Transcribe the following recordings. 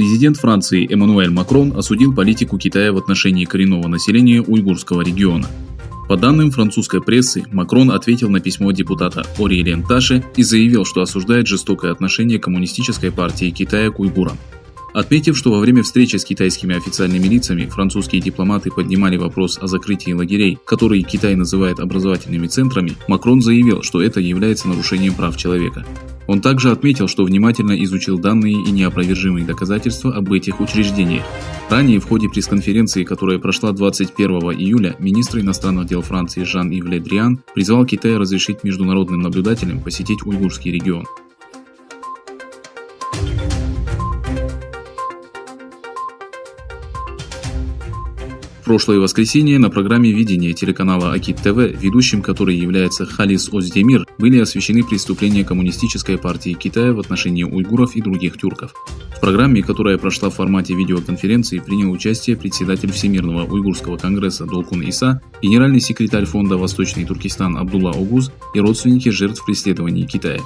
Президент Франции Эммануэль Макрон осудил политику Китая в отношении коренного населения уйгурского региона. По данным французской прессы, Макрон ответил на письмо депутата Орилен Таше и заявил, что осуждает жестокое отношение коммунистической партии Китая к уйгурам. Отметив, что во время встречи с китайскими официальными лицами французские дипломаты поднимали вопрос о закрытии лагерей, которые Китай называет образовательными центрами, Макрон заявил, что это является нарушением прав человека. Он также отметил, что внимательно изучил данные и неопровержимые доказательства об этих учреждениях. Ранее в ходе пресс-конференции, которая прошла 21 июля, министр иностранных дел Франции Жан-Ив Ле Дриан призвал Китай разрешить международным наблюдателям посетить уйгурский регион. В прошлое воскресенье на программе «Видение» телеканала Акит ТВ, ведущим которой является Халис Оздемир, были освещены преступления коммунистической партии Китая в отношении уйгуров и других тюрков. В программе, которая прошла в формате видеоконференции, принял участие председатель Всемирного уйгурского конгресса Долкун Иса, генеральный секретарь фонда «Восточный Туркестан» Абдулла Огуз и родственники жертв преследований Китая.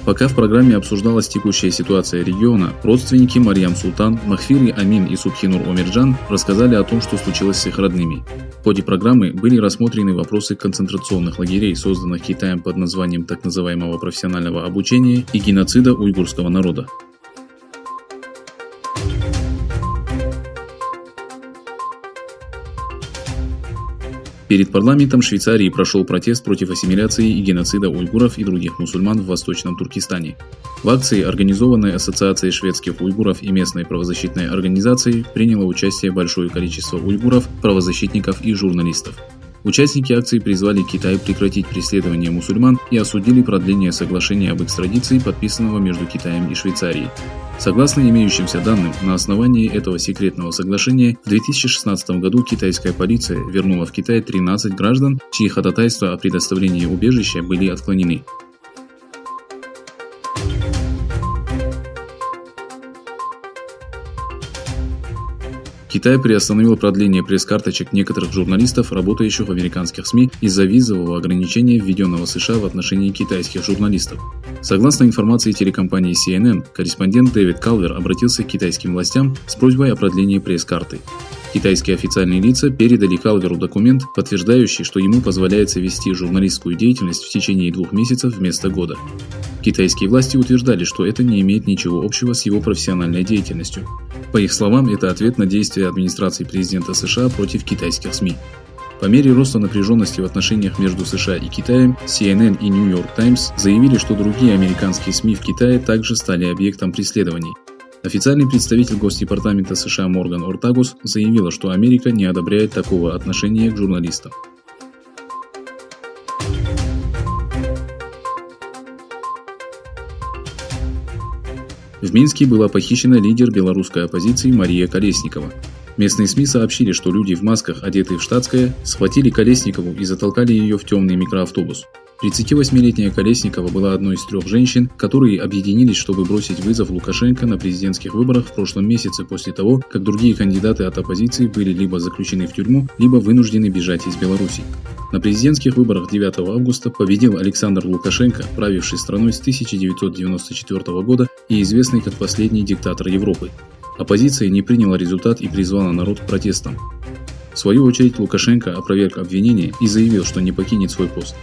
Пока в программе обсуждалась текущая ситуация региона, родственники Марьям Султан, Махфири Амин и Субхинур Омирджан рассказали о том, что случилось с их родными. В ходе программы были рассмотрены вопросы концентрационных лагерей, созданных Китаем под названием так называемого профессионального обучения и геноцида уйгурского народа. Перед парламентом Швейцарии прошел протест против ассимиляции и геноцида уйгуров и других мусульман в Восточном Туркестане. В акции, организованной Ассоциацией шведских уйгуров и местной правозащитной организацией, приняло участие большое количество уйгуров, правозащитников и журналистов. Участники акции призвали Китай прекратить преследование мусульман и осудили продление соглашения об экстрадиции, подписанного между Китаем и Швейцарией. Согласно имеющимся данным, на основании этого секретного соглашения в 2016 году китайская полиция вернула в Китай 13 граждан, чьи ходатайства о предоставлении убежища были отклонены. Китай приостановил продление пресс-карточек некоторых журналистов, работающих в американских СМИ, из-за визового ограничения, введенного США в отношении китайских журналистов. Согласно информации телекомпании CNN, корреспондент Дэвид Калвер обратился к китайским властям с просьбой о продлении пресс-карты. Китайские официальные лица передали Калверу документ, подтверждающий, что ему позволяется вести журналистскую деятельность в течение 2 месяцев вместо года. Китайские власти утверждали, что это не имеет ничего общего с его профессиональной деятельностью. По их словам, это ответ на действия администрации президента США против китайских СМИ. По мере роста напряженности в отношениях между США и Китаем, CNN и New York Times заявили, что другие американские СМИ в Китае также стали объектом преследований. Официальный представитель Госдепартамента США Морган Ортагус заявила, что Америка не одобряет такого отношения к журналистам. В Минске была похищена лидер белорусской оппозиции Мария Колесникова. Местные СМИ сообщили, что люди в масках, одетые в штатское, схватили Колесникову и затолкали ее в темный микроавтобус. 38-летняя Колесникова была одной из 3 женщин, которые объединились, чтобы бросить вызов Лукашенко на президентских выборах в прошлом месяце после того, как другие кандидаты от оппозиции были либо заключены в тюрьму, либо вынуждены бежать из Беларуси. На президентских выборах 9 августа победил Александр Лукашенко, правивший страной с 1994 года и известный как последний диктатор Европы. Оппозиция не приняла результат и призвала народ к протестам. В свою очередь Лукашенко опроверг обвинения и заявил, что не покинет свой пост.